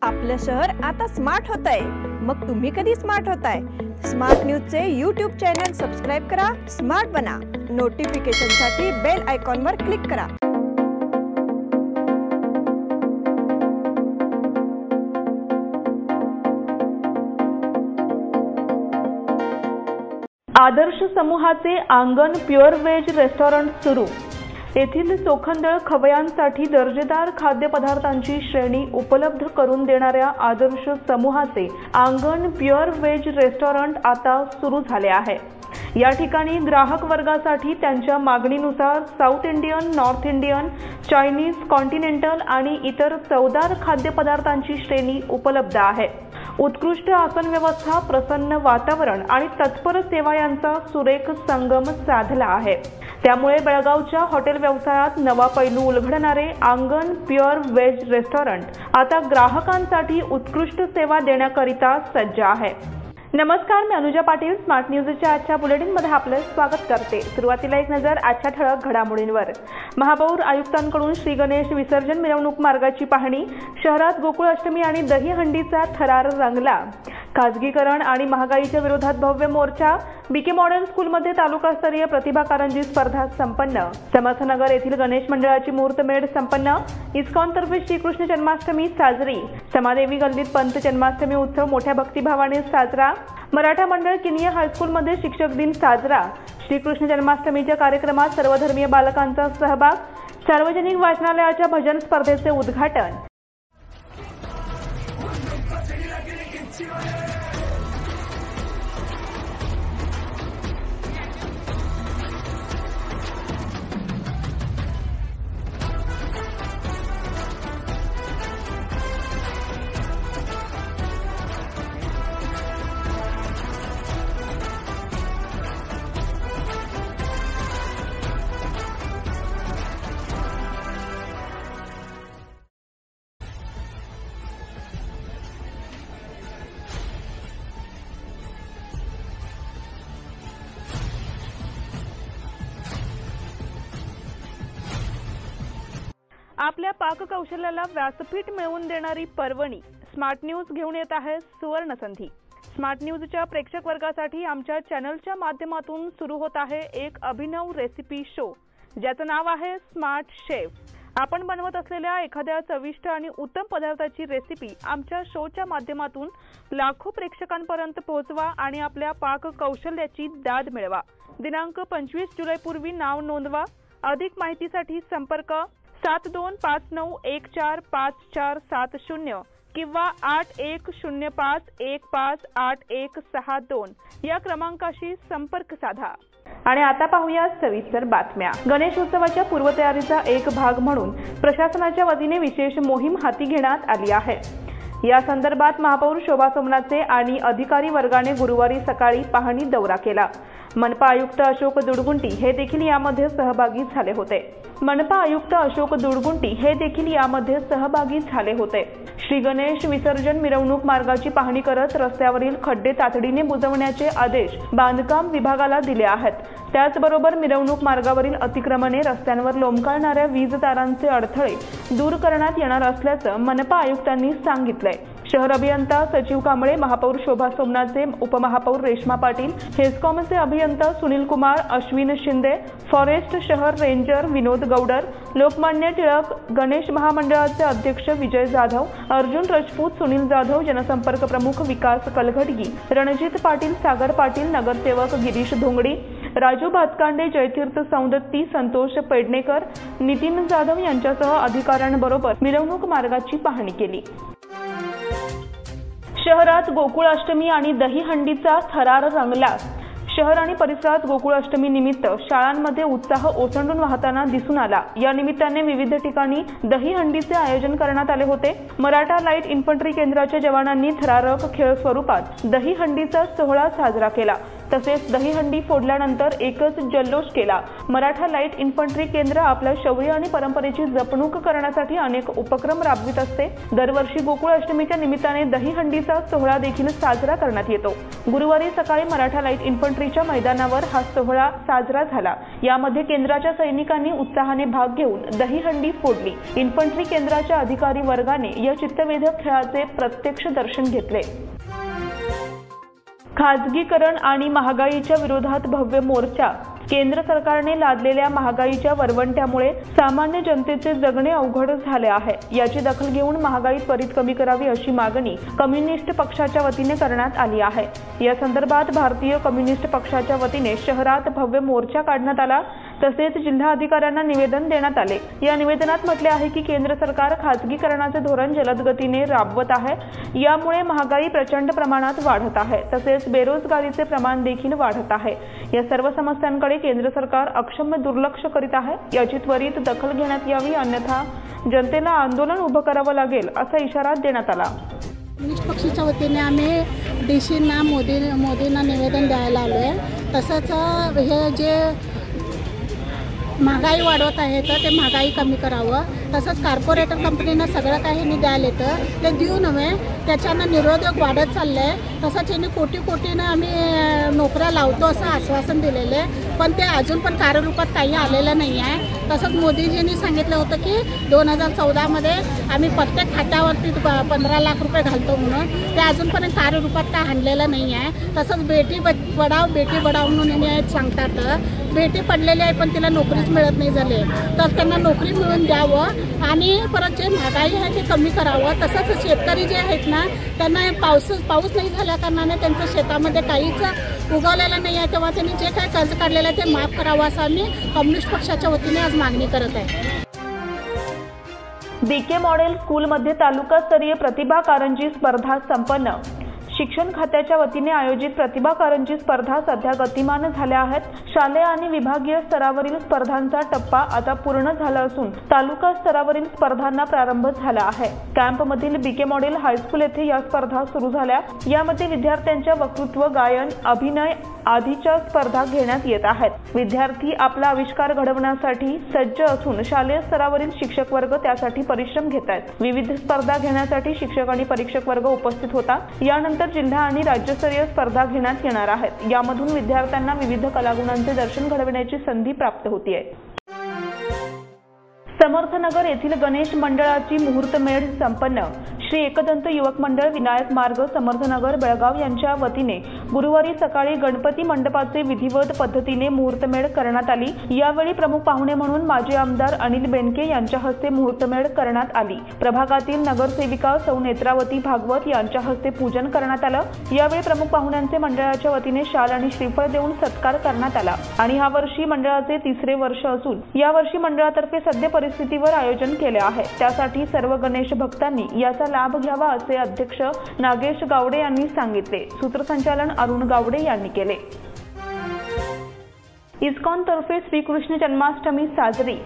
आपलं शहर आता स्मार्ट होतंय। मग तुम्ही कधी स्मार्ट होताय? स्मार्ट न्यूजचे YouTube चॅनल सबस्क्राइब करा, स्मार्ट बना। नोटिफिकेशनसाठी बेल आयकॉनवर क्लिक करा। आदर्श समूहाचे आंगण प्युअर वेज रेस्टॉरंट सुरू। येथील चोखंदळ खवयांसाठी दर्जेदार खाद्यपदार्थांची श्रेणी उपलब्ध करून देणाऱ्या आदर्श समूहाचे आंगण प्युअर वेज रेस्टॉरंट आता सुरू झाले आहे। या ठिकाणी ग्राहक वर्गासाठी त्यांच्या मागणीनुसार south Indian, north Indian, Chinese, continental आणि इतर चवदार खाद्यपदार्थांची श्रेणी उपलब्ध आहे। उत्कृष्ट आसन व्यवस्था, प्रसन्न वातावरण आणि तत्पर सेवा यांचा सुरेख संगम साधला आहे। त्यामुळे बेळगावच्या हॉटेल व्यवसायात नवा पैलू उलगडणारे आंगण प्युअर वेज रेस्टॉरंट आता ग्राहकांसाठी उत्कृष्ट सेवा देण्याकरिता सज्ज आहे। नमस्कार, मी अनुजा पाटील स्मार्ट न्यूजच्या आजच्या बुलेटिनमध्ये आपले स्वागत करते। सुरुवातीला एक नजर आजच्या ठळक घडामोडींवर। महापौर आयुक्तांकडून श्री गणेश विसर्जन मिरवणूक मार्गाची पाहणी। शहरात गोकुळ अष्टमी आणि दहीहंडीचा थरार रंगला। खासगीकरण आणि महागाईच्या विरोधात भव्य मोर्चा। बीके मॉडेल स्कूलमध्ये तालुकास्तरीय प्रतिभा कारंजी स्पर्धा संपन्न। समर्थनगर येथील गणेश मंडळाची मुहूर्तमेढ संपन्न। इस्कॉनतर्फे श्रीकृष्ण जन्माष्टमी साजरी। समादेवी गल्लीत पंत जन्माष्टमी उत्सव मोठ्या भक्तिभावाने साजरा। मराठा मंडळ किनिया हायस्कूलमध्ये शिक्षक दिन साजरा। श्रीकृष्ण जन्माष्टमीच्या कार्यक्रमात सर्वधर्मीय बालकांचा सहभाग। सार्वजनिक वाचनालयाच्या भजन स्पर्धेचे उद्घाटन। आपल्या पाककौशल्याला व्यासपीठ मिळवून देणारी पर्वणी स्मार्ट न्यूज घेऊन येत आहे सुवर्ण संधी। स्मार्ट न्यूजच्या प्रेक्षक वर्गासाठी आमच्या चॅनलच्या माध्यमातून सुरू होत आहे एक अभिनव रेसिपी शो, ज्याचं नाव आहे स्मार्ट शेफ। आपण बनवत असलेल्या एखाद्या चविष्ट आणि उत्तम पदार्थाची रेसिपी आमच्या शोच्या माध्यमातून लाखो प्रेक्षकांपर्यंत पोहोचवा आणि आपल्या पाककौशल्याची दाद मिळवा। दिनांक 25 जुलैपूर्वी नाव नोंदवा। अधिक माहितीसाठी संपर्क 7259145470 किंवा 8105158162 या क्रमांकाशी संपर्क साधा। आणि आता पाहूया सविस्तर बातम्या। गणेश उत्सवाच्या पूर्वतयारीचा एक भाग म्हणून प्रशासनाच्या वतीने विशेष मोहीम हाती घेण्यात आली आहे। या संदर्भात महापौर शोभा सोमनाचे आणि अधिकारी वर्गाने गुरुवारी सकाळी पाहणी दौरा केला। मनपा आयुक्त अशोक दुडगुंटी हे देखील यामध्ये सहभागी झाले होते। श्री गणेश विसर्जन मिरवणूक मार्गाची पाहणी करत रस्त्यावरील खड्डे तातडीने बुजवण्याचे आदेश बांधकाम विभागाला दिले आहेत। त्याचबरोबर मिरवणूक मार्गावरील अतिक्रमणे, रस्त्यांवर लोंबकळणाऱ्या वीज तारांचे अडथळे दूर करण्यात येणार असल्याचं मनपा आयुक्तांनी सांगितलंय। शहर अभियंता सचिव कांबळे, महापौर शोभा सोमनाचे, उपमहापौर रेश्मा पाटील, हेस्कॉमचे अभियंता सुनील कुमार, अश्विन शिंदे, फॉरेस्ट शहर रेंजर विनोद गौडर, लोकमान्य टिळक गणेश महामंडळाचे अध्यक्ष विजय जाधव, अर्जुन राजपूत, सुनील जाधव, जनसंपर्क प्रमुख विकास कलघडगी, रणजित पाटील, सागर पाटील, नगरसेवक गिरीश धोंगडी, राजू भातकांडे, जयतीर्थ सौंदत्ती, संतोष पेडणेकर, नितीन जाधव यांच्यासह अधिकाऱ्यांबरोबर मिरवणूक मार्गाची पाहणी केली। शहरात गोकुळ अष्टमी आणि दहीहंडीचा थरार रंगला। शहर आणि परिसरात गोकुळ अष्टमी निमित्त शाळांमध्ये उत्साह ओसंडून वाहताना दिसून आला। या निमित्ताने विविध ठिकाणी दहीहंडीचे आयोजन करण्यात आले होते। मराठा लाईट इन्फंट्री केंद्राच्या जवानांनी थरारक खेळ स्वरूपात दहीहंडीचा सोहळा साजरा केला। तसेच दहीहंडी फोडल्यानंतर एकच जल्लोष केला। मराठा लाईट इन्फंट्री केंद्र आपल्या शौर्य आणि परंपरेची जपणूक करण्यासाठी अनेक उपक्रम राबवित असते। दरवर्षी गोकुळ अष्टमीच्या निमित्ताने दहीहंडीचा सोहळा देखील साजरा करण्यात येतो। गुरुवारी सकाळी मराठा लाईट इन्फंट्रीच्या मैदानावर हा सोहळा साजरा झाला। यामध्ये केंद्राच्या सैनिकांनी उत्साहाने भाग घेऊन दहीहंडी फोडली। इन्फंट्री केंद्राच्या अधिकारी वर्गाने या चित्तवेधक खेळाचे प्रत्यक्ष दर्शन घेतले। खाजगीकरण आणि महागाईच्या विरोधात भव्य मोर्चा। केंद्र सरकारने लादलेल्या महागाईच्या वरवंट्यामुळे सामान्य जनतेचे जगणे अवघड झाले आहे। याची दखल घेऊन महागाई त्वरित कमी करावी अशी मागणी कम्युनिस्ट पक्षाच्या वतीने करण्यात आली आहे। या संदर्भात भारतीय कम्युनिस्ट पक्षाच्या वतीने शहरात भव्य मोर्चा काढण्यात आला। तसेच जिल्हाधिकाऱ्यांना निवेदन देण्यात आले। या निवेदनात म्हटले आहे की केंद्र सरकार खाजगीकरणाचे धोरण जलद गतीने राबवत आहे। यामुळे महागाई प्रचंड प्रमाणात वाढत आहे। तसेच बेरोजगारीचे प्रमाण देखील वाढत आहे। या सर्व समस्यांकडे केंद्र सरकार अक्षम्य दुर्लक्ष करीत आहे। याची त्वरित दखल घेण्यात यावी, अन्यथा जनतेला आंदोलन उभं करावं लागेल असा इशारा देण्यात आला। कम्युनिस्ट पक्षाच्या वतीने आम्ही डीसींना मोदींना निवेदन द्यायला आलो आहे। तसंच हे जे महागाई वाढवत आहे तर ते महागाई कमी करावं। तसंच कॉर्पोरेटर कंपनीनं सगळं काही द्यायला येतं ते देऊ नये, त्याच्यानं निरुद्योग वाढत चाललं आहे। तसंच यांनी कोटी-कोटीनं आम्ही नोकऱ्या लावतो असं आश्वासन दिलेलं आहे, पण ते अजून पण कार्यरूपात काही आलेलं नाही आहे। तसंच मोदीजींनी सांगितलं होतं की 2014मध्ये आम्ही प्रत्येक खात्यावरती 15 लाख रुपये घालतो म्हणून, ते अजूनपर्यंत कार्यरूपात काय आणलेलं नाही आहे। तसंच बेटी बचाव म्हणून सांगतात, बेटी पडलेली आहे पण तिला नोकरीच मिळत नाही झाली, तर त्यांना नोकरी मिळवून द्यावं आणि परत जे महागाई आहे ते कमी करावं। तसंच शेतकरी जे आहेत ना त्यांना पाऊस नाही झाल्या कारणाने त्यांच्या शेतामध्ये काहीच उगवलेलं नाही आहे, तेव्हा त्यांनी जे काय कर्ज काढलेलं आहे ते माफ करावं असं आम्ही कम्युनिस्ट पक्षाच्या वतीने आज मागणी करत आहे। बीके मॉडेल स्कूलमध्ये तालुकास्तरीय प्रतिभा कारंजी स्पर्धा संपन्न। शिक्षण खात्याच्या वतीने आयोजित प्रतिभा कारंजी स्पर्धा सध्या गतिमान झाल्या आहेत। शालेय आणि विभागीय स्तरावरील स्पर्धांचा टप्पा आता पूर्ण झाला असून तालुका स्तरावरील स्पर्धांना प्रारंभ झाला आहे। कॅम्पमधील बीके मॉडेल हायस्कूल येथे या स्पर्धा सुरू झाल्या। यामध्ये विद्यार्थ्यांच्या वक्तृत्व, गायन, अभिनय आदीच्या स्पर्धा घेण्यात येत आहेत। विद्यार्थी आपला आविष्कार घडवण्यासाठी सज्ज असून शालेय स्तरावरील शिक्षक वर्ग त्यासाठी परिश्रम घेत आहेत। विविध स्पर्धा घेण्यासाठी शिक्षक आणि परीक्षक वर्ग उपस्थित होता। यानंतर जिल्हा आणि राज्यस्तरीय स्पर्धा घेण्यात येणार आहेत। यामधून विद्यार्थ्यांना विविध कलागुणांचे दर्शन घडविण्याची संधी प्राप्त होतीये। समर्थनगर येथील गणेश मंडळाची मुहूर्तमेढ संपन्न। श्री एकदंत युवक मंडळ विनायक मार्ग समर्थनगर बेळगाव यांच्या वतीने गुरुवारी सकाळी गणपती मंडपाचे विधिवत पद्धतीने मुहूर्तमेढ करण्यात आली। यावेळी प्रमुख पाहुणे म्हणून माजी आमदार अनिल बेनके यांच्या हस्ते मुहूर्तमेढ करण्यात आली। प्रभागातील नगरसेविका सौ नेत्रावती भागवत यांच्या हस्ते पूजन करण्यात आलं। यावेळी प्रमुख पाहुण्यांचे मंडळाच्या वतीने शाल आणि श्रीफळ देऊन सत्कार करण्यात आला आणि या वर्षी मंडळाचे 3रे वर्ष असून यावर्षी मंडळातर्फे सद्य परिस्थितीवर आयोजन केले आहे। त्यासाठी सर्व गणेश भक्तांनी याचा लाभ घ्यावा असे अध्यक्ष नागेश गावडे यांनी सांगितले। सूत्रसंचालन अरुण गावडे यांनी केले। इस्कॉन तर्फे श्रीकृष्ण जन्माष्टमी साजरी।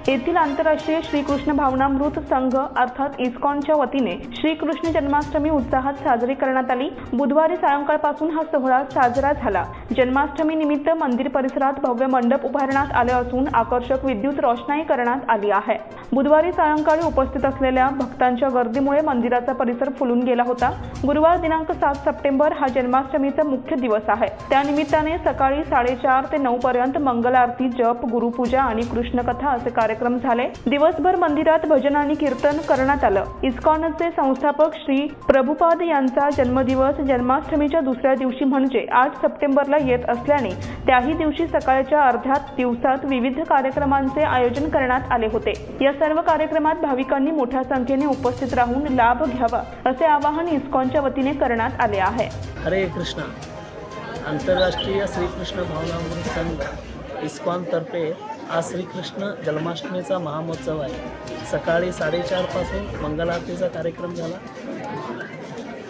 येथील आंतरराष्ट्रीय श्रीकृष्ण भावनामृत संघ अर्थात इस्कॉनच्या वतीने श्रीकृष्ण जन्माष्टमी उत्साहात साजरी करण्यात आली। बुधवारी सायंकाळपासून हा सोहळा साजरा झाला। जन्माष्टमी निमित्त मंदिर परिसरात भव्य मंडप उभारण्यात आले असून आकर्षक विद्युत रोषणाई करण्यात आली आहे। बुधवारी सायंकाळी उपस्थित असलेल्या भक्तांच्या गर्दीमुळे मंदिराचा परिसर फुलून गेला होता। गुरुवार दिनांक 7 सप्टेंबर हा जन्माष्टमीचा मुख्य दिवस आहे। त्यानिमित्ताने सकाळी 4:30 ते 9 पर्यंत मंगल आरती, जप, गुरुपूजा आणि कृष्णकथा असे कार्यक्रम झाले। दिवसभर मंदिरात भजन आणि कीर्तन करण्यात आलं। इस्कॉनचे संस्थापक श्री प्रभुपाद यांचा जन्मदिवस जन्माष्टमीच्या दुसऱ्या दिवशी म्हणजे 8 सप्टेंबरला येत असल्याने त्याही दिवशी सकाळच्या अर्ध्या दिवसात विविध कार्यक्रमांचे आयोजन करण्यात आले होते। या सर्व कार्यक्रमात भाविकांनी मोठ्या संख्येने उपस्थित राहून लाभ घ्यावा असे आवाहन इस्कॉनच्या वतीने करण्यात आले आहे। हरे कृष्णा। आंतरराष्ट्रीय श्रीकृष्ण भावनामृत संघ इस्कॉन तर्फे आज श्रीकृष्ण जन्माष्टमीचा महामहोत्सव आहे। सकाळी 4:30 पासून मंगल आरतीचा कार्यक्रम झाला।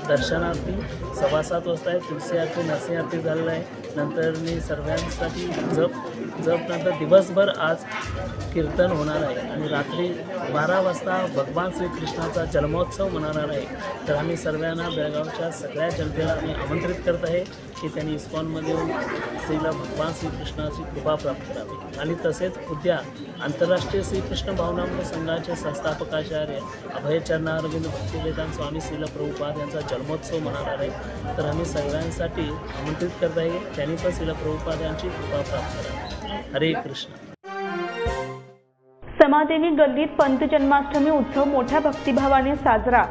दर्शनार्थी 7:15 वाजता आहे, तुलसी आरती, नरसिंह आरती झालेला आहे। नंतर सर्वांसाठी जप नंतर दिवसभर आज कीर्तन होणार आहे आणि रात्री 12 वाजता भगवान श्रीकृष्णाचा जन्मोत्सव मनवणार आहे। तर आम्ही सर्वांना बेळगावच्या सगळ्या जनतेला आम्ही आमंत्रित करत आहे की त्यांनी इस्कॉनमध्ये येऊन श्रीला भगवान श्रीकृष्णाची कृपा प्राप्त करावी। आणि तसेच उद्या आंतरराष्ट्रीय श्रीकृष्ण भावनामृत संघाचे संस्थापकाचार्य अभयचरणारविंद भक्तिवेदांत स्वामी श्रील प्रभुपाद यांचा जन्मोत्सव मनाणार आहे। तर आम्ही सगळ्यांसाठी आमंत्रित करत आहे, त्यांनी पण श्रील प्रभुपाद यांची कृपा प्राप्त करावी। हरे कृष्ण। समादेवी गल्लीत पंत जन्माष्टमी उत्सव मोठ्या भक्तिभावाने साजरा।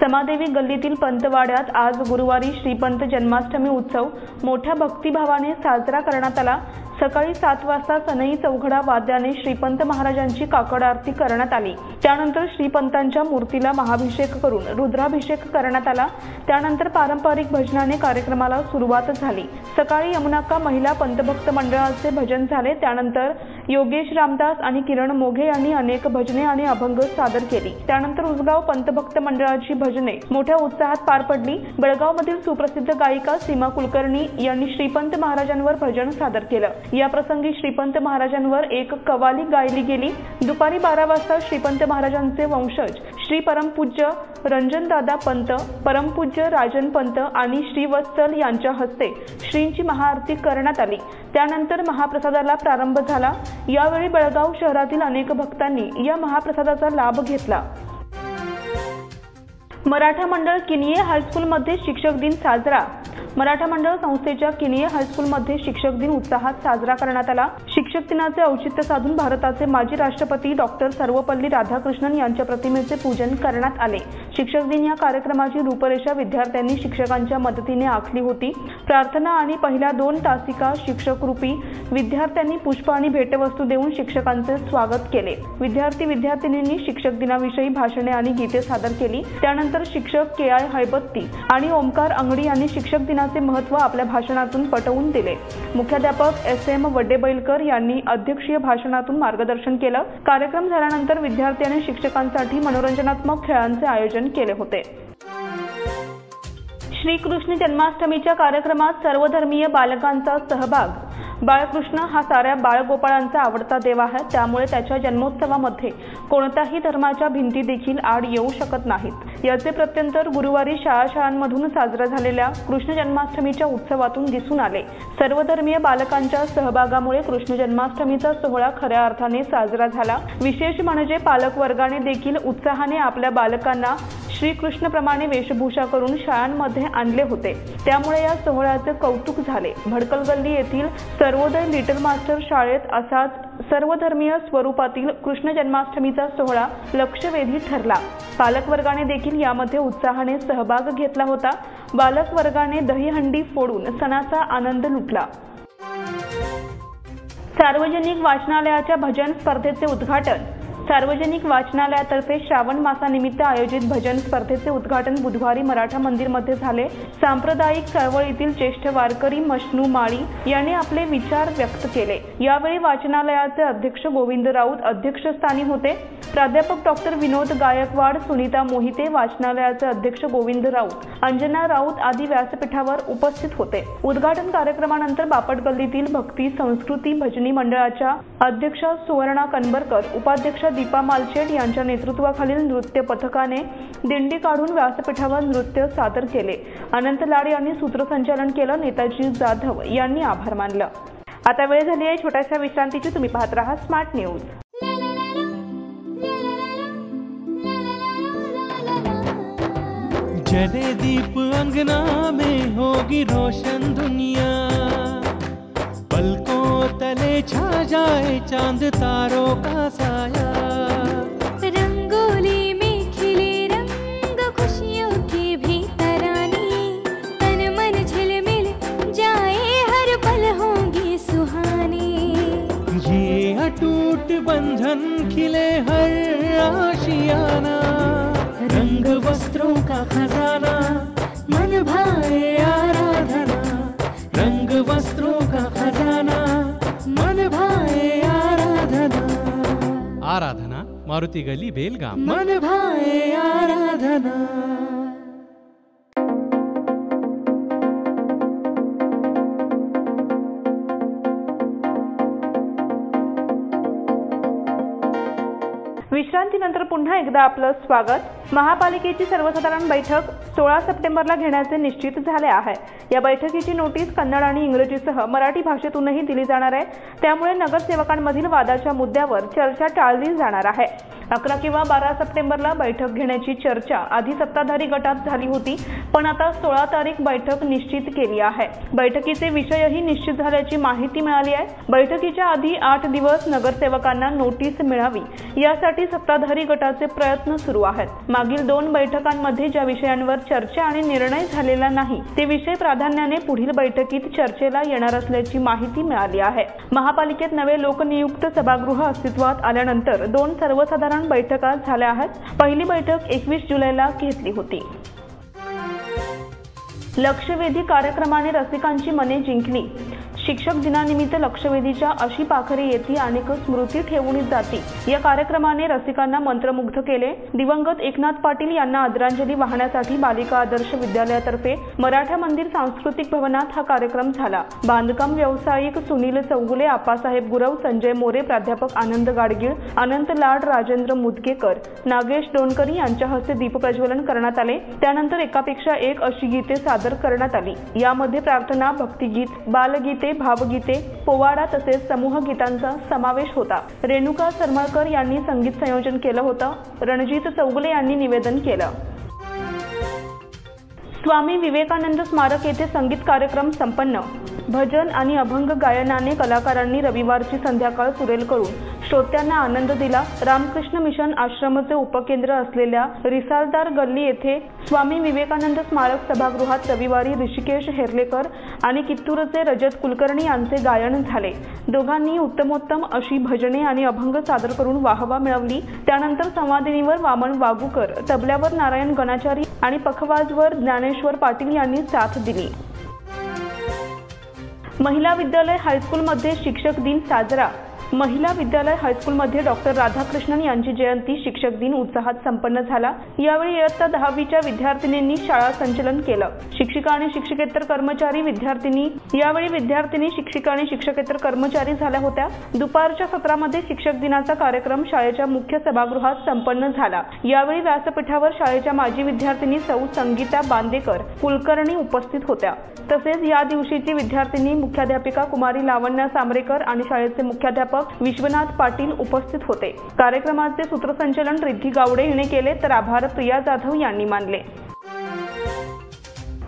समादेवी गल्लीतील पंतवाड्यात आज गुरुवारी श्रीपंत जन्माष्टमी उत्सव मोठ्या भक्तिभावाने साजरा करण्यात आला। सकाळी 7 वाजता सनई चौघडा वाद्याने श्रीपंत महाराजांची काकड आरती करण्यात आली। त्यानंतर श्रीपंतांच्या मूर्तीला महाभिषेक करून रुद्राभिषेक करण्यात आला। त्यानंतर पारंपरिक भजनाने कार्यक्रमाला सुरुवात झाली। सकाळी यमुनाका महिला पंतभक्त मंडळाचे भजन झाले। त्यानंतर योगेश रामदास आणि किरण मोघे यांनी अनेक भजने आणि अभंग सादर केली। त्यानंतर उसगाव पंतभक्त मंडळाची भजने मोठ्या उत्साहात पार पडली। बेळगावमधील सुप्रसिद्ध गायिका सीमा कुलकर्णी यांनी श्रीपंत महाराजांवर भजन सादर केलं। या प्रसंगी श्रीपंत महाराजांवर एक कवाली गायली गेली। दुपारी 12 वाजता श्रीपंत महाराजांचे वंशज श्री परमपूज्य रंजनदादा पंत, परमपूज्य राजन पंत आणि श्रीवत्सल यांच्या हस्ते श्रींची महाआरती करण्यात आली। त्यानंतर महाप्रसादाला प्रारंभ झाला। यावेळी बेळगाव शहरातील अनेक भक्तांनी या महाप्रसादाचा लाभ घेतला। मराठा मंडळ किनिये हायस्कूलमध्ये शिक्षक दिन साजरा। मराठा मंडळ संस्थेच्या किनिये हायस्कूलमध्ये शिक्षक दिन उत्साहात साजरा करण्यात आला। शिक्षक दिनाचे औचित्य साधून भारताचे माजी राष्ट्रपती डॉक्टर सर्वपल्ली राधाकृष्णन यांच्या प्रतिमेचे पूजन करण्यात आले। शिक्षक दिन या कार्यक्रमाची रूपरेषा विद्यार्थ्यांनी शिक्षकांच्या मदतीने आखली होती। प्रार्थना आणि पहिल्या 2 तासिका शिक्षकरूपी विद्यार्थ्यांनी पुष्प आणि भेटवस्तू देऊन शिक्षकांचे स्वागत केले। विद्यार्थी-विद्यार्थिनींनी शिक्षक दिनाविषयी भाषणे आणि गीते सादर केली। त्यानंतर शिक्षक के.आय. हैबत्ती आणि ओमकार अंगडी यांनी शिक्षक दिनाचे महत्त्व आपल्या भाषणातून पटवून दिले। मुख्याध्यापक एस.एम. वड्डेबैलकर यांनी अध्यक्षीय भाषणातून मार्गदर्शन केलं। कार्यक्रम झाल्यानंतर विद्यार्थ्यांनी शिक्षकांसाठी मनोरंजनात्मक खेळांचे आयोजन केले होते। श्रीकृष्ण जन्माष्टमीच्या कार्यक्रमात सर्वधर्मीय बालकांचा सहभाग। बाळकृष्ण हा साऱ्या बाळगोपाळांचा आवडता देव आहे, त्यामुळे त्याच्या जन्मोत्सवामध्ये कोणत्याही धर्माच्या भिंती देखील आड येऊ शकत नाहीत। याचे प्रत्यंतर गुरुवारी शाळांमधून साजरा झालेल्या कृष्ण जन्माष्टमीच्या उत्सवातून दिसून आले। सर्वधर्मीय बालकांच्या सहभागामुळे कृष्ण जन्माष्टमीचा सोहळा खऱ्या अर्थाने साजरा झाला। विशेष म्हणजे पालक वर्गाने देखील उत्साहाने आपल्या बालकांना श्रीकृष्णप्रमाणे वेशभूषा करून शाळांमध्ये आणले होते, त्यामुळे या सोहळ्याचे कौतुक झाले। भडकल गल्ली येथील सर्वोदय लिटल मास्टर शाळेत असाच सर्वधर्मीय स्वरूपातील कृष्ण जन्माष्टमीचा सोहळा लक्षवेधी ठरला। पालक वर्गाने देखील यामध्ये उत्साहाने सहभाग घेतला होता। बालक वर्गाने दहीहंडी फोडून सणाचा आनंद लुटला। सार्वजनिक वाचनालयाच्या भजन स्पर्धेचे उद्घाटन। सार्वजनिक वाचनालयातर्फे श्रावण मासानिमित्त आयोजित भजन स्पर्धेचे उद्घाटन बुधवारी मराठा मंदिरमध्ये झाले। सांप्रदायिक चळवळीतील ज्येष्ठ वारकरी मशनू माळी यांनी आपले विचार व्यक्त केले। यावेळी वाचनालयाचे अध्यक्ष गोविंद राऊत अध्यक्षस्थानी होते। प्राध्यापक डॉक्टर विनोद गायकवाड, सुनीता मोहिते, वाचनालयाचे अध्यक्ष गोविंद राऊत, अंजना राऊत आदी व्यासपीठावर उपस्थित होते। उद्घाटन कार्यक्रमानंतर बापट गल्लीतील भक्ती संस्कृती भजनी मंडळाच्या अध्यक्षा सुवर्णा कनबरकर, उपाध्यक्ष दीपा मालशेट यांच्या नेतृत्वाखालील नृत्य पथकाने दिंडी काढून व्यासपीठावर नृत्य सादर केले। अनंत लाड यांनी सूत्रसंचालन केलं। नेताजी जाधव यांनी आभार मानले। आता वेळ झाली आहे छोट्याशा विश्रांतीची। तुम्ही पाहत रहा स्मार्ट न्यूज। जले दीप अंगना में होगी रोशन दुनिया, पलकों तले छा जाए चांद तारों का साया। रंगोली में खिले रंग खुशियों के भी तराने, तन मन झिलमिल जाए हर पल होंगे सुहाने। ये अटूट बंधन खिले हर आशियाना, रंग वस्त्रों का खजाना मन भाए आराधना। रंग वस्त्रों का खजाना मन भाए आराधना। आराधना मारुति गली बेलगाम। मन भाए आराधना। विश्रांतीनंतर पुन्हा एकदा आपलं स्वागत। महापालिकेची सर्वसाधारण बैठक 16 सप्टेंबरला घेण्याचे निश्चित झाले आहे। या बैठकीची नोटीस कन्नड आणि इंग्रजीसह मराठी भाषेतूनही दिली जाणार आहे। त्यामुळे नगरसेवकांमधील वादाच्या मुद्द्यावर चर्चा टाळली जाणार आहे। 11 किंवा 12 सप्टेंबरला बैठक घेण्याची चर्चा आधी सत्ताधारी गटात झाली होती, पण आता 16 तारीख बैठक निश्चित केली आहे। बैठकीचे विषयही निश्चित झाल्याची माहिती मिळाली आहे। बैठकीच्या आधी 8 दिवस नगरसेवकांना नोटीस मिळावी यासाठी सत्ताधारी गटाचे प्रयत्न सुरू आहेत। मागील 2 बैठकांमध्ये ज्या विषयांवर चर्चा आणि निर्णय झालेला नाही ते विषय प्राधान्याने पुढील बैठकीत चर्चेला येणार असल्याची माहिती मिळाली आहे। महापालिकेत नवे लोकनियुक्त सभागृह अस्तित्वात आल्यानंतर 2 सर्वसाधारण बैठका झाल्या आहेत। पहिली बैठक 21 जुलैला घेतली होती। लक्षवेधी कार्यक्रमाने रसिकांची मने जिंकली। शिक्षक दिनानिमित्त लक्षवेधीच्या अशी पाखरे येती अनेक स्मृती ठेवून जाती या कार्यक्रमाने रसिकांना मंत्रमुग्ध केले। दिवंगत एकनाथ पाटील यांना आदरांजली वाहण्यासाठी बालिका आदर्श विद्यालयातर्फे मराठा मंदिर सांस्कृतिक भवनात हा कार्यक्रम झाला। बांधकाम व्यावसायिक सुनील चौगुले, आप्पासाहेब गुरव, संजय मोरे, प्राध्यापक आनंद गाडगीळ, अनंत लाड, राजेंद्र मुदगेकर, नागेश डोणकरी यांच्या हस्ते दीपप्रज्वलन करण्यात आले। त्यानंतर एकापेक्षा एक अशी गीते सादर करण्यात आली। यामध्ये प्रार्थना, भक्तिगीत, बालगीते, भावगीते, पोवाडा तसेच समूह गीतांचा समावेश होता। रेणुका सरमळकर यांनी संगीत संयोजन केलं होतं। रणजित चौगुले यांनी निवेदन केलं। स्वामी विवेकानंद स्मारक येथे संगीत कार्यक्रम संपन्न। भजन आणि अभंग गायनाने कलाकारांनी रविवारची संध्याकाळ सुरेल करून श्रोत्यांना आनंद दिला। रामकृष्ण मिशन आश्रमचे उपकेंद्र असलेल्या रिसालदार गल्ली येथे स्वामी विवेकानंद स्मारक सभागृहात रविवारी ऋषिकेश हेर्लेकर आणि कित्तूरचे रजत कुलकर्णी यांचे गायन झाले। दोघांनी उत्तमोत्तम अशी भजने आणि अभंग सादर करून वाहवा मिळवली। त्यानंतर संवादिनीवर वामन वागूकर, तबल्यावर नारायण गणाचारी आणि पखवाजवर ज्ञानेश्वर पाटील यांनी साथ दिली। महिला विद्यालय हायस्कूलमध्ये शिक्षक दिन साजरा। महिला विद्यालय हायस्कूलमध्ये डॉक्टर राधाकृष्णन यांची जयंती शिक्षक दिन उत्साहात संपन्न झाला। यावेळी इयत्ता 10वीच्या विद्यार्थिनींनी शाळा संचलन केलं। शिक्षिका आणि शिक्षकेतर कर्मचारी विद्यार्थिनी शिक्षिका आणि शिक्षकेतर कर्मचारी झाल्या होत्या। दुपारच्या सत्रामध्ये शिक्षक दिनाचा कार्यक्रम शाळेच्या मुख्य सभागृहात संपन्न झाला। यावेळी व्यासपीठावर शाळेच्या माजी विद्यार्थिनी सौ संगीता बांदेकर कुलकर्णी उपस्थित होत्या। तसेच या दिवशीची विद्यार्थिनी मुख्याध्यापिका कुमारी लावण्या सामरेकर आणि शाळेचे मुख्याध्यापक विश्वनाथ पाटील उपस्थित होते। कार्यक्रमाचे सूत्रसंचालन रिद्धी गावडे हिने केले तर आभार प्रिया जाधव यांनी मानले।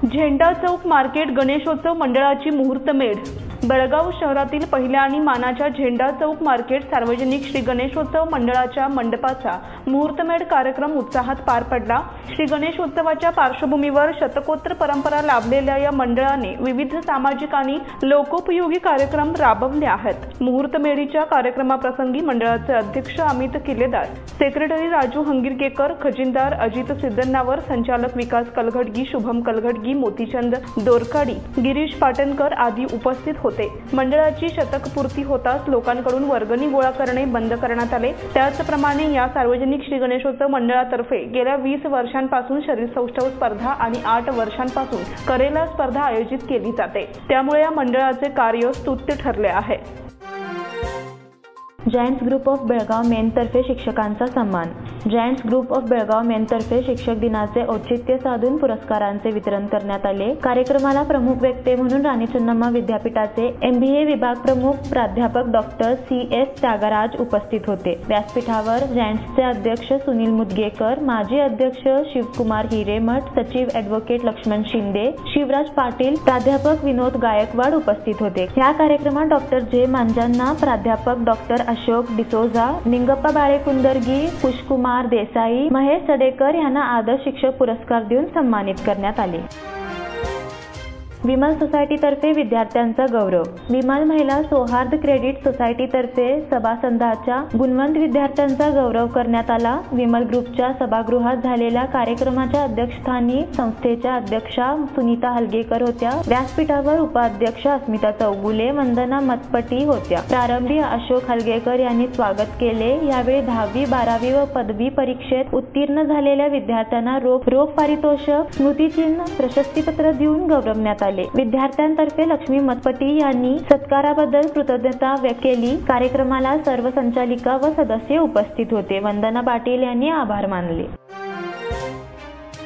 झेंडा चौक मार्केट गणेशोत्सव मंडळाची मुहूर्तमेढ। बेळगाव शहरातील पहिल्या आणि मानाच्या झेंडा चौक मार्केट सार्वजनिक श्री गणेशोत्सव मंडळाच्या मंडपाचा मुहूर्तमेढ कार्यक्रम उत्साहात पार पडला। श्री गणेशोत्सवाच्या पार्श्वभूमीवर शतकोत्तर परंपरा लाभलेल्या या मंडळाने विविध सामाजिक आणि लोकोपयोगी कार्यक्रम राबवले आहेत। मुहूर्तमेढीच्या कार्यक्रमाप्रसंगी मंडळाचे अध्यक्ष अमित किल्लेदार, सेक्रेटरी राजू हंगीरकेकर, खजिनदार अजित सिद्धन्नावर, संचालक विकास कलघटगी, शुभम कलघटगी, मोतीचंद दोरकाडी, गिरीश पाटणकर आदी उपस्थित होते। मंडळाची शतकपूर्ती होताच लोकांकडून वर्गणी गोळा करणे बंद करण्यात आले। त्याचप्रमाणे या सार्वजनिक श्री गणेशोत्सव मंडळातर्फे गेल्या 20 वर्षांपासून शरीरसौष्ठव स्पर्धा आणि 8 वर्षांपासून करेला स्पर्धा आयोजित केली जाते। त्यामुळे या मंडळाचे कार्य स्तुत्य ठरले आहे। जायंट्स ग्रुप ऑफ बेळगाव मेनतर्फे शिक्षकांचा सन्मान। जायंट्स ग्रुप ऑफ बेळगाव मेनतर्फे शिक्षक दिनाचे औचित्य साधून पुरस्कारांचे वितरण करण्यात आले। कार्यक्रमाला प्रमुख व्यक्ती म्हणून राणी चन्नम्मा विद्यापीठाचे MBA विभाग प्रमुख प्राध्यापक डॉक्टर CS त्यागराज उपस्थित होते। व्यासपीठावर जायंट्सचे अध्यक्ष सुनील मुदगेकर, माजी अध्यक्ष शिवकुमार हिरेमठ, सचिव ॲडव्होकेट लक्ष्मण शिंदे, शिवराज पाटील, प्राध्यापक विनोद गायकवाड उपस्थित होते। या कार्यक्रमात डॉक्टर J मांजांना, प्राध्यापक डॉक्टर अशोक डिसोजा, निंगप्पा बाळेकुंदरगी, पुष्कुमार देसाई, महेश सडेकर यांना आदर्श शिक्षक पुरस्कार देऊन सन्मानित करण्यात आले। विमल सोसायटीतर्फे विद्यार्थ्यांचा गौरव। विमल महिला सौहार्द क्रेडिट सोसायटीतर्फे सभासदांच्या गुणवंत विद्यार्थ्यांचा गौरव करण्यात आला। विमल ग्रुपच्या सभागृहात झालेल्या कार्यक्रमाच्या अध्यक्षस्थानी संस्थेच्या अध्यक्षा सुनीता हलगेकर होत्या। व्यासपीठावर उपाध्यक्ष अस्मिता चौगुले, वंदना मतपटी होत्या। प्रारंभी अशोक हलगेकर यांनी स्वागत केले। यावेळी 10वी, 12वी व पदवी परीक्षेत उत्तीर्ण झालेल्या विद्यार्थ्यांना रोख पारितोषिक, स्मृतिचिन्ह, प्रशस्तीपत्र देऊन गौरवण्यात आले। विद्यार्थ्यांतर्फे लक्ष्मी मतपटी यांनी सत्काराबद्दल कृतज्ञता व्यक्त केली। कार्यक्रमाला सर्व संचालिका व सदस्य उपस्थित होते। वंदना पाटील यांनी आभार मानले।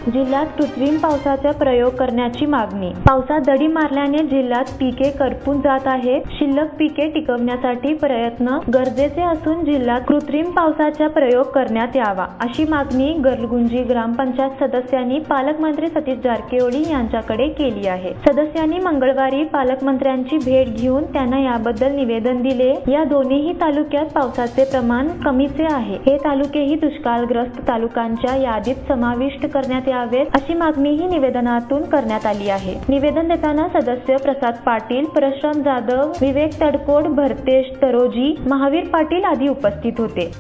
जिल्ह्यात कृत्रिम पावसाचा प्रयोग करण्याची मागणी. पावसात दडी मारल्याने जिल्ह्यात पिके करपून जात आहेत. शिल्लक पिके टिकवण्यासाठी प्रयत्न गरजेचे असून जिल्ह्यात कृत्रिम पावसाचा प्रयोग करण्यात यावा अशी मागणी गरलगुंजी ग्रामपंचायत सदस्यांनी पालकमंत्री सतीश जारकिहोली यांच्याकडे केली आहे. सदस्यांनी मंगळवारी पालकमंत्र्यांची भेट घेऊन त्यांना याबद्दल निवेदन दिले. या दोन्ही तालुक्यात पावसाचे प्रमाण कमीचे आहे. हे तालुकेही दुष्काळग्रस्त तालुक्यांच्या यादीत समाविष्ट करण्यात यावेत अशी मागणीही निवेदनातून करण्यात आली आहे. निवेदन देताना सदस्य प्रसाद पाटील, परशुराम जाधव, विवेक तडकोड, भरतेश तरोजी, महावीर पाटील आदी उपस्थित होते.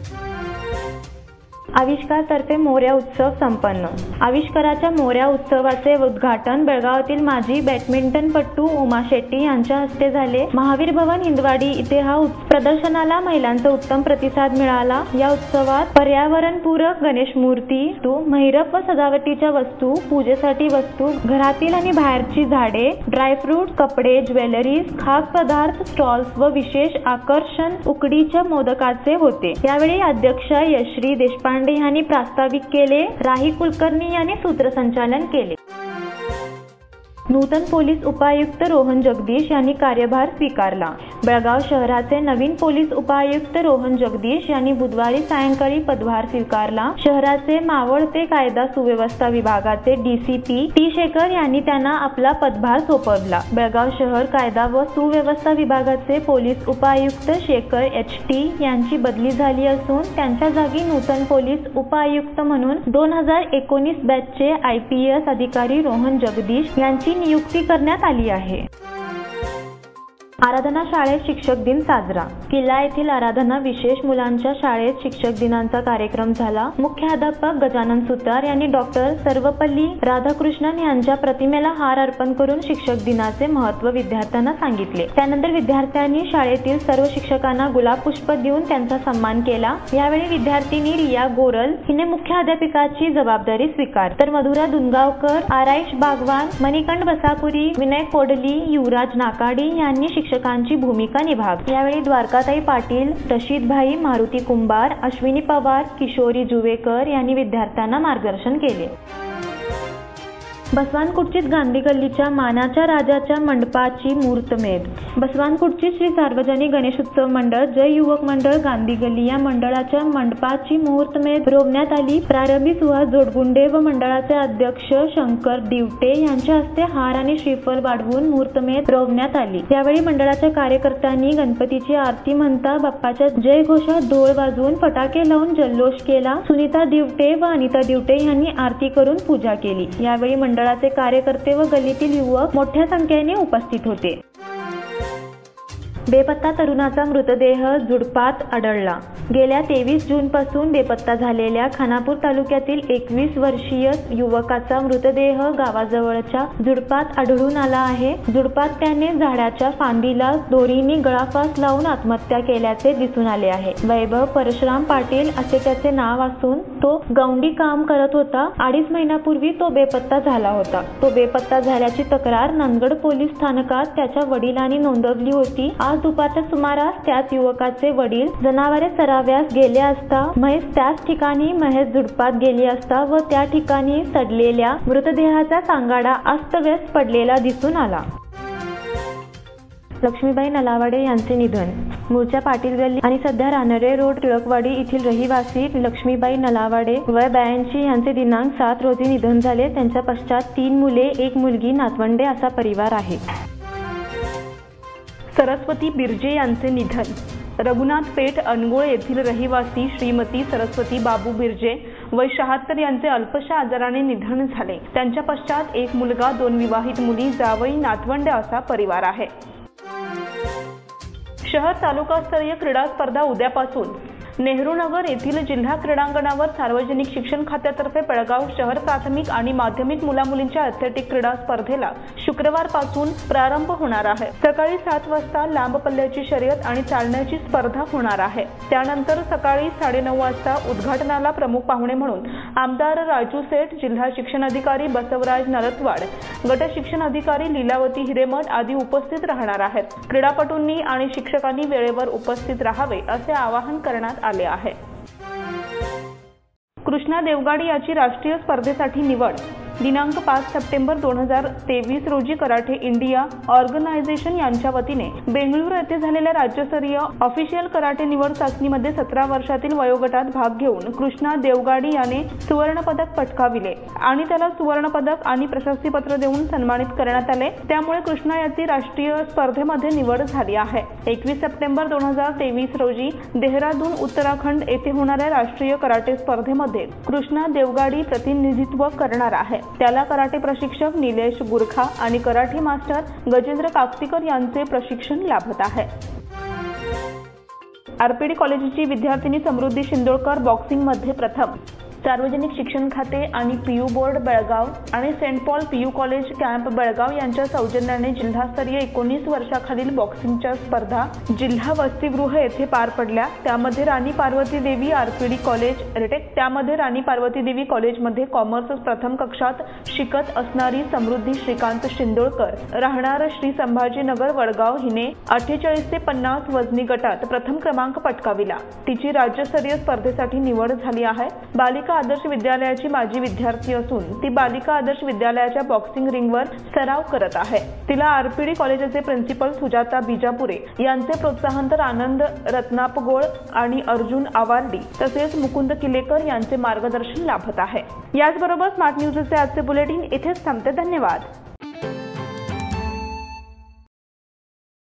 आविष्कार तर्फे मोरया उत्सव संपन्न. आविष्काराच्या मोरया उत्सवाचे उद्घाटन बेळगावातील माजी बॅडमिंटनपटू उमा शेट्टी यांच्या हस्ते झाले. महावीर भवन हिंदवाडी इथे हा प्रदर्शनाला महिलांचा उत्तम प्रतिसाद मिळाला. या उत्सवात पर्यावरणपूरक गणेश मूर्ती, महिरप व सजावटीच्या वस्तू, पूजेसाठी वस्तू, घरातील आणि बाहेरची झाडे, ड्रायफ्रूट, कपडे, ज्वेलरीज, खास पदार्थ, स्टॉल्स व विशेष आकर्षण उकडीच्या मोदकाचे होते. यावेळी अध्यक्ष यश्री देशपांडे यांनी प्रास्ताविक केले. राही कुलकर्णी यांनी सूत्रसंचालन केले. नूतन पोलीस उपायुक्त रोहन जगदीश यांनी कार्यभार स्वीकारला. बेळगाव शहराचे नवीन पोलीस उपायुक्त रोहन जगदीश यांनी बुधवारी सायंकाळी पदभार स्वीकारला. शहराचे मावळते कायदा सुव्यवस्था विभागाचे डीसीपी टी शेखर यांनी त्यांना आपला पदभार सोपवला. बेळगाव शहर कायदा व सुव्यवस्था विभागाचे पोलीस उपायुक्त शेखर HT यांची बदली झाली असून त्यांच्या जागी नूतन पोलीस उपायुक्त म्हणून 2019 बॅचचे IPS अधिकारी रोहन जगदीश यांची नियुक्ती करण्यात आली आहे. आराधना शाळेत शिक्षक दिन साजरा. किल्ला येथील आराधना विशेष मुलांच्या शाळेत शिक्षक दिनाचा कार्यक्रम झाला. मुख्याध्यापक गजानन सुतार यांनी डॉक्टर सर्वपल्ली राधाकृष्णन यांच्या प्रतिमेला हार अर्पण करून शिक्षक दिनाचे महत्त्व विद्यार्थ्यांना सांगितले. त्यानंतर विद्यार्थ्यांनी शाळेतील सर्व शिक्षकांना गुलाब पुष्प देऊन त्यांचा सन्मान केला. यावेळी विद्यार्थिनी रिया गोरल हिने मुख्याध्यापिकाची जबाबदारी स्वीकार तर मधुरा दुनगावकर, आराईश बागवान, मणिकंठ बसापुरी, विनय कोडली, युवराज नाकाडी यांनी शिक्षकांची भूमिका निभावली. यावेळी द्वारकाताई पाटील, रशीदभाई, मारुती कुंभार, अश्विनी पवार, किशोरी जुवेकर यांनी विद्यार्थ्यांना मार्गदर्शन केले. बसवानकुर्चीत गांधी गल्लीच्या मानाच्या राजाच्या मंडपाची मुहूर्तमेढ. बसवानकुर्ची श्री सार्वजनिक गणेशोत्सव मंडळ, जय युवक मंडळ, गांधी गल्ली या मंडळाच्या मंडपाची मुहूर्तमेढ रोवण्यात आली. प्रारंभी सुहास जोडगुंडे व मंडळाचे अध्यक्ष शंकर दिवटे यांच्या हस्ते हार आणि श्रीफळ वाढवून मुहूर्तमेढ रोवण्यात आली. यावेळी मंडळाच्या कार्यकर्त्यांनी गणपतीची आरती म्हणता बाप्पाच्या जय घोषात ढोल वाजवून फटाके लावून जल्लोष केला. सुनीता दिवटे व अनिता दिवटे यांनी आरती करून पूजा केली. यावेळी मंडळाचे कार्यकर्ते व गल्लीतील युवक मोठ्या संख्येने उपस्थित होते. बेपत्ता तरुणाचा मृतदेह झुडपात आढळला. गेल्या 23 जूनपासून बेपत्ता झालेल्या खानापूर तालुक्यातील 21 वर्षीय युवकाचा मृतदेह गावाजवळच्या झुडपात आढळून आला आहे. झुडपात त्याने झाडाच्या फांदीला दोरीने गळाफास लावून आत्महत्या केल्याचे दिसून आले आहे. वैभव परशुराम पाटील असे त्याचे नाव असून तो गौंडी काम करत होता. 2.5 महिन्यापूर्वी तो बेपत्ता झाला होता. तो बेपत्ता झाल्याची तक्रार नंदगड पोलीस स्थानकात त्याच्या वडिलांनी नोंदवली होती. आज दुपारच्या सुमारास त्याच युवकाचे वडील जनावरे चराव्यास गेले असता महेश त्याच ठिकाणी झुडपात गेली असता व त्या ठिकाणी सडलेल्या मृतदेहाचा सांगाडा अस्तव्यस्त पडलेला दिसून आला. लक्ष्मीबाई नलावडे यांचे निधन. मूळच्या पाटील गल्ली आणि सध्या रानडे रोड टिळकवाडी येथील रहिवासी लक्ष्मीबाई नलावडे वय 82 यांचे दिनांक 7 रोजी निधन झाले. त्यांच्या पश्चात 3 मुले, 1 मुलगी, नातवंडे असा परिवार आहे. सरस्वती बिर्जे यांचे निधन. रघुनाथ पेठ अनगोळ येथील रहिवासी श्रीमती सरस्वती बाबू बिर्जे वय 76 यांचे अल्पशा आजाराने निधन झाले. त्यांच्या पश्चात 1 मुलगा, 2 विवाहित मुली, जावई, नातवंडे असा परिवार आहे. शहर तालुकास्तरीय क्रीडा स्पर्धा उद्यापासून नेहरूनगर येथील जिल्हा क्रीडांगणावर सार्वजनिक शिक्षण खात्यातर्फे बेळगाव शहर प्राथमिक आणि माध्यमिक मुलामुलींच्या ॲथलेटिक क्रीडा स्पर्धेला शुक्रवारपासून प्रारंभ होणार आहे. सकाळी 7 वाजता लांब पल्ल्याची शर्यत आणि चालण्याची स्पर्धा होणार आहे. त्यानंतर सकाळी 9:30 वाजता उद्घाटनाला प्रमुख पाहुणे म्हणून आमदार राजू सेठ, जिल्हा शिक्षणाधिकारी बसवराज नरतवाड, गट शिक्षण अधिकारी लीलावती हिरेमठ आदी उपस्थित राहणार आहेत. क्रीडापटूंनी आणि शिक्षकांनी वेळेवर उपस्थित राहावे असे आवाहन करण्यात आले आहे. कृष्णा देवगाडी याची राष्ट्रीय स्पर्धेसाठी निवड दिनांक 5 सप्टेंबर 2023 रोजी कराटे इंडिया ऑर्गनायझेशन यांच्या वतीने बेंगळुरू येथे झालेल्या राज्यस्तरीय ऑफिशियल कराटे निवड चाचणीमध्ये 17 वर्षातील वयोगटात भाग घेऊन कृष्णा देवगाडी याने सुवर्ण पदक पटकाविले आणि त्याला सुवर्ण पदक आणि प्रशस्तीपत्र देऊन सन्मानित करण्यात आले। त्यामुळे कृष्णा याची राष्ट्रीय स्पर्धेमध्ये निवड झाली आहे। 21 सप्टेंबर 2023 रोजी देहरादून उत्तराखंड येथे होणाऱ्या राष्ट्रीय कराटे स्पर्धेमध्ये कृष्णा देवगाडी प्रतिनिधित्व करणार आहे। त्याला कराटे प्रशिक्षक निलेश गुरखा आणि कराटे मास्टर गजेंद्र काकतीकर यांचे प्रशिक्षण लाभत आहे। आरपीडी कॉलेजची विद्यार्थिनी समृद्धी शिंदोळकर बॉक्सिंगमध्ये प्रथम। सार्वजनिक शिक्षण खाते आणि पीयू बोर्ड बेळगाव आणि saint Paul PU college camp Belgaum यांच्या सौजन्याने जिल्हास्तरीय 19 वर्षाखालील बॉक्सिंगच्या स्पर्धा जिल्हा वसतिगृह येथे पार पडल्या। त्यामध्ये राणी पार्वती देवी आरपीडी कॉलेज रेटेक त्यामध्ये राणी पार्वती देवी कॉलेजमध्ये कॉमर्स प्रथम कक्षात शिकत असणारी समृद्धी श्रीकांत शिंदोळकर राहणार श्री संभाजीनगर वडगाव हिने 48 ते 50 वजनी गटात प्रथम क्रमांक पटकाविला। तिची राज्यस्तरीय स्पर्धेसाठी निवड झाली आहे। बालिका आदर्श विद्यालयाची माजी विद्यार्थी असून ती बालिका आदर्श विद्यालयाच्या बॉक्सिंग रिंगवर सराव करत आहे। तिला आरपीडी कॉलेजचे प्रिन्सिपल सुजाता बिजापुरे यांचे प्रोत्साहनपर आनंद रत्नापगोळ आणि अर्जुन आवार्डी तसेच मुकुंद किलेकर यांचे मार्गदर्शन लाभत आहे। याचबरोबर स्मार्ट न्यूजचे आजचे बुलेटिन इथेच थांबते। धन्यवाद।